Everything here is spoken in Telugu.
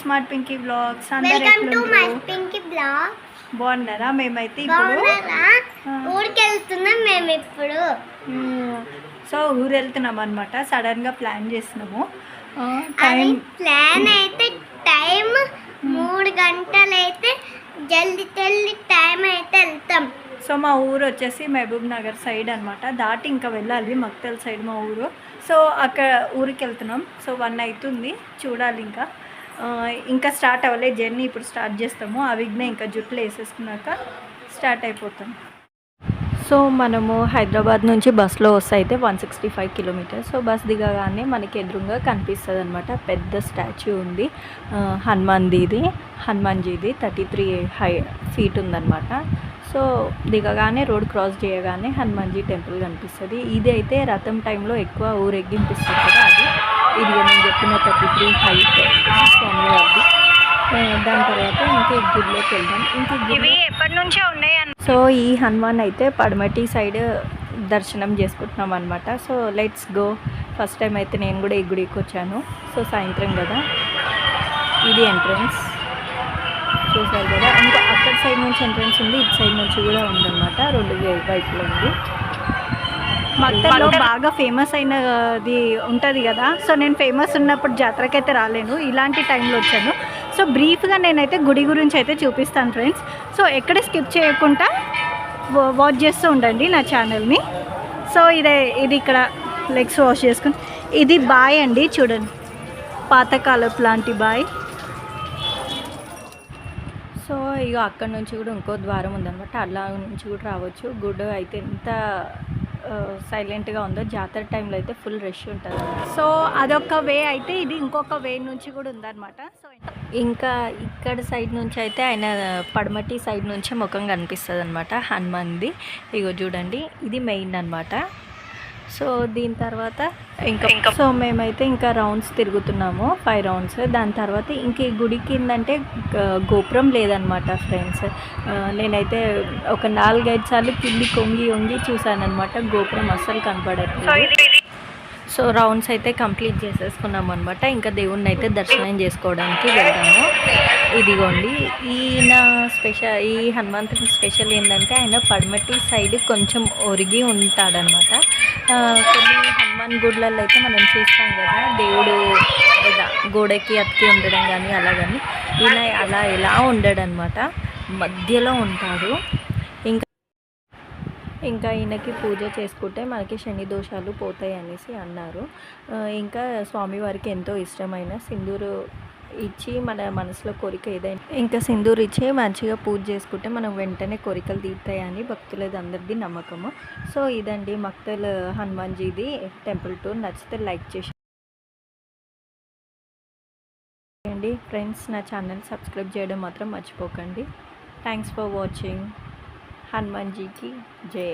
Smart Pinky blogs. అందరూ welcome to my Pinky blog. బాగున్నారా? మేమైతే ఇప్పుడు ఊరికి వెళ్తున్నాం. మేము ఇప్పుడు సో ఊరు వెళ్తున్నాం అనమాట. సడన్గా ప్లాన్ చేసినాము. ప్లాన్ అయితే టైం 3 గంటలు అయితే జల్దీ టైం అయితే వెళ్తాం. సో మా ఊరు వచ్చేసి మహబూబ్ నగర్ సైడ్ అనమాట. దాటి ఇంకా వెళ్ళాలి, మక్తల్ సైడ్ మా ఊరు. సో అక్కడ ఊరికి వెళ్తున్నాం. సో 1 అవుతుంది, చూడాలి. ఇంకా స్టార్ట్ అవ్వలేదు జర్నీ. ఇప్పుడు స్టార్ట్ చేస్తాము. ఆ విఘ్న ఇంకా జుట్లు వేసేసుకున్నాక స్టార్ట్ అయిపోతాం. సో మనము హైదరాబాద్ నుంచి బస్సులో వస్తే అయితే 165 కిలోమీటర్స్. సో బస్ దిగగానే మనకి ఎదురుగా కనిపిస్తుంది అనమాట. పెద్ద స్టాచ్యూ ఉంది హనుమాన్జీది 33 ఫీట్ ఉందన్నమాట. సో దిగగానే రోడ్ క్రాస్ చేయగానే హనుమాన్జీ టెంపుల్ కనిపిస్తుంది. ఇది అయితే రథం టైంలో ఎక్కువ ఊరేగింపిస్తుంది కదా, అది ఇది నేను చెప్పిన 33 హైట్ స్వామివారిది. దాని తర్వాత ఇంకా ఈ గుడిలోకి వెళ్దాం. గుడి ఎప్పటి నుంచో ఉన్నాయి. సో ఈ హనుమాన్ అయితే పడమటి సైడ్ దర్శనం చేసుకుంటున్నాం అనమాట. So let's go. First time అయితే నేను కూడా ఈ గుడికి వచ్చాను. సో సాయంత్రం కదా, ఇది ఎంట్రన్స్ చూసారు కదా. ఇంకా అక్కడ సైడ్ నుంచి ఎంట్రన్స్ ఉంది, ఇటు సైడ్ నుంచి కూడా ఉందన్నమాట. 2 వైపులో ఉంది. మక్తల్లో బాగా ఫేమస్ అయినది ఉంటుంది కదా. సో నేను ఫేమస్ ఉన్నప్పుడు జాతరకైతే రాలేను, ఇలాంటి టైంలో వచ్చాను. సో బ్రీఫ్గా నేనైతే గుడి గురించి అయితే చూపిస్తాను ఫ్రెండ్స్. సో ఎక్కడ స్కిప్ చేయకుండా వాచ్ చేస్తూ ఉండండి నా ఛానల్ని. సో ఇది ఇక్కడ లెగ్స్ వాష్ చేసుకుని, ఇది బాయ్ అండి, చూడండి, పాతకాలపు లాంటి బాయ్. సో ఇక అక్కడ నుంచి కూడా ఇంకో ద్వారం ఉందన్నమాట. అలా నుంచి కూడా రావచ్చు. గుడి అయితే ఎంత సైలెంట్గా ఉందో. జాతర టైంలో అయితే ఫుల్ రష్ ఉంటుంది. సో అదొక వే అయితే, ఇది ఇంకొక వే నుంచి కూడా ఉందన్నమాట. సో ఇంకా ఇక్కడ సైడ్ నుంచి అయితే ఆయన పడమటి సైడ్ నుంచి ముఖం కనిపిస్తుంది అనమాట హనుమాన్ది. ఇగో చూడండి, ఇది మెయిన్ అనమాట. సో దీని తర్వాత ఇంకా సో మేమైతే ఇంకా రౌండ్స్ తిరుగుతున్నాము, 5 రౌండ్స్. దాని తర్వాత ఇంక ఈ గుడి కిందంటే గోపురం లేదనమాట ఫ్రెండ్స్. నేనైతే ఒక 4-5 సార్లు కింది వంగి చూసాను అనమాట. గోపురం అస్సలు కనపడట్లేదు. సో రౌండ్స్ అయితే కంప్లీట్ చేసేసుకున్నాం అనమాట. ఇంకా దేవుణ్ణి అయితే దర్శనం చేసుకోవడానికి వెళ్తాము. ఇదిగోండి, ఈ హనుమంతుడి స్పెషల్ ఏంటంటే ఆయన పడమటి సైడ్ కొంచెం ఒరిగి ఉంటాడనమాట. కొన్ని హనుమాన్ గుడ్లలో అయితే మనం చూస్తాం కదా, దేవుడు గోడకి అతికి ఉండడం కానీ అలా, కానీ ఈయన అలా ఎలా ఉండడనమాట, మధ్యలో ఉంటాడు. ఇంకా ఈయనకి పూజ చేసుకుంటే మనకి శని దోషాలు పోతాయి అనేసి అన్నారు. ఇంకా స్వామివారికి ఎంతో ఇష్టమైన సింధూరు ఇచ్చి మన మనసులో కోరిక ఏదైనా ఇంకా సింధూరు ఇచ్చి మంచిగా పూజ చేసుకుంటే మనం వెంటనే కోరికలు తీరుతాయని భక్తులది అందరిది నమ్మకము. సో ఇదండి మక్తల్ హనుమాన్జీది టెంపుల్ టూర్. నచ్చితే లైక్ చేయండి ఫ్రెండ్స్. నా ఛానల్ సబ్స్క్రైబ్ చేయడం మాత్రం మర్చిపోకండి. Thanks for watching. హనుమాన్జీకి జై.